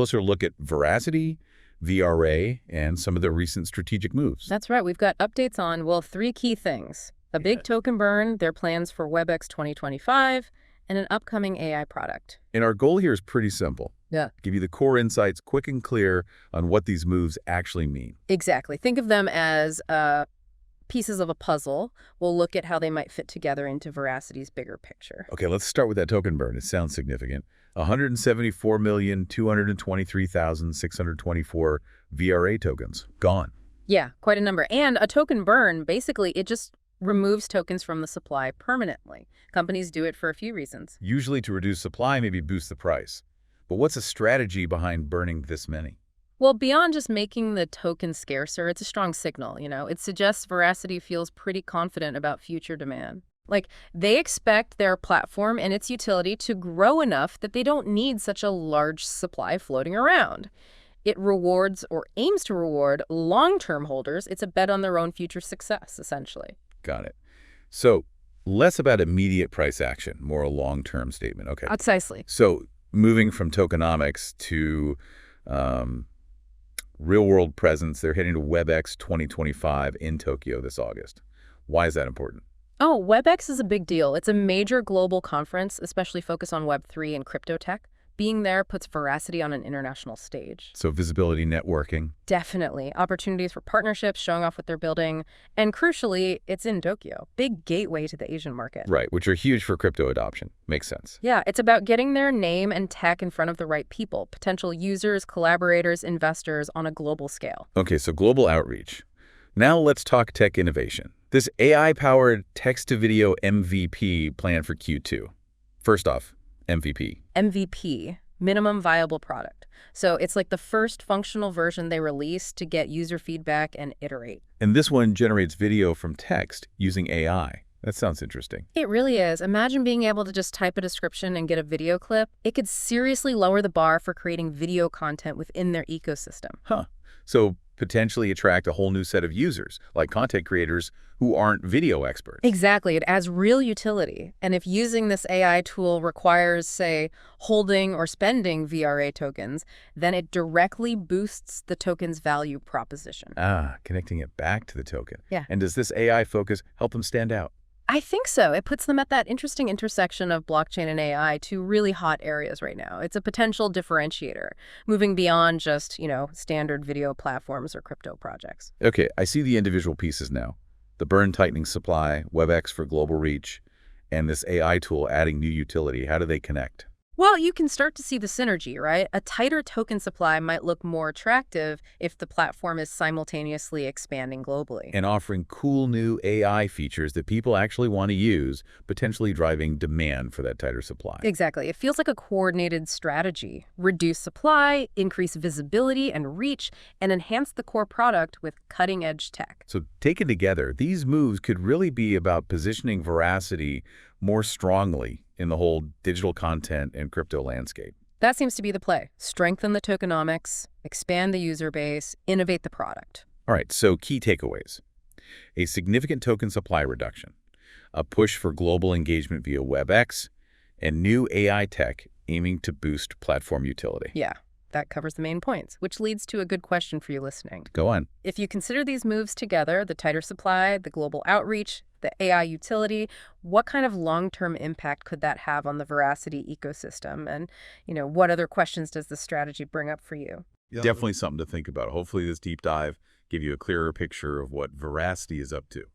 closer look at Verasity, VRA, and some of the recent strategic moves. That's right. We've got updates on, well, three key things. A big token burn, their plans for WebEx 2025, and an upcoming AI product. And our goal here is pretty simple. Yeah. Give you the core insights quick and clear on what these moves actually mean. Exactly. Think of them as pieces of a puzzle. We'll look at how they might fit together into Veracity's bigger picture. Okay, let's start with that token burn. It sounds significant. 174,223,624 VRA tokens gone. Yeah, quite a number. And a token burn, basically, it just removes tokens from the supply permanently. Companies do it for a few reasons. Usually to reduce supply, maybe boost the price. But what's a strategy behind burning this many? Well, beyond just making the token scarcer, it's a strong signal, It suggests Veracity feels pretty confident about future demand. Like, they expect their platform and its utility to grow enough that they don't need such a large supply floating around. It rewards, or aims to reward, long-term holders. It's a bet on their own future success, essentially. Got it. So, less about immediate price action, more a long-term statement. Okay. Precisely. So, moving from tokenomics to real-world presence, they're heading to WebEx 2025 in Tokyo this August. Why is that important? Oh, WebEx is a big deal. It's a major global conference, especially focused on Web3 and crypto tech. Being there puts Veracity on an international stage. So visibility, networking. Definitely. Opportunities for partnerships, showing off what they're building. And crucially, it's in Tokyo. Big gateway to the Asian market. Right, which are huge for crypto adoption. Makes sense. Yeah, it's about getting their name and tech in front of the right people, potential users, collaborators, investors on a global scale. Okay, so global outreach. Now let's talk tech innovation. This AI-powered text-to-video MVP planned for Q2. First off, MVP. MVP, minimum viable product. So it's like the first functional version they release to get user feedback and iterate. And this one generates video from text using AI. That sounds interesting. It really is. Imagine being able to just type a description and get a video clip. It could seriously lower the bar for creating video content within their ecosystem. Huh. So potentially attract a whole new set of users, like content creators who aren't video experts. Exactly. It adds real utility. And if using this AI tool requires, say, holding or spending VRA tokens, then it directly boosts the token's value proposition. Ah, connecting it back to the token. Yeah. And does this AI focus help them stand out? I think so. It puts them at that interesting intersection of blockchain and AI, two really hot areas right now. It's a potential differentiator, moving beyond just, standard video platforms or crypto projects. Okay, I see the individual pieces now. The burn tightening supply, WebEx for global reach, and this AI tool adding new utility. How do they connect? Well, you can start to see the synergy, right? A tighter token supply might look more attractive if the platform is simultaneously expanding globally. And offering cool new AI features that people actually want to use, potentially driving demand for that tighter supply. Exactly. It feels like a coordinated strategy. Reduce supply, increase visibility and reach, and enhance the core product with cutting-edge tech. So taken together, these moves could really be about positioning Veracity more strongly in the whole digital content and crypto landscape. That seems to be the play. Strengthen the tokenomics, expand the user base, innovate the product. All right, so key takeaways. A significant token supply reduction, a push for global engagement via WebEx, and new AI tech aiming to boost platform utility. Yeah, that covers the main points, which leads to a good question for you listening. Go on. If you consider these moves together, the tighter supply, the global outreach, the AI utility, what kind of long-term impact could that have on the Veracity ecosystem? And, what other questions does this strategy bring up for you? Yeah. Definitely something to think about. Hopefully this deep dive give you a clearer picture of what Veracity is up to.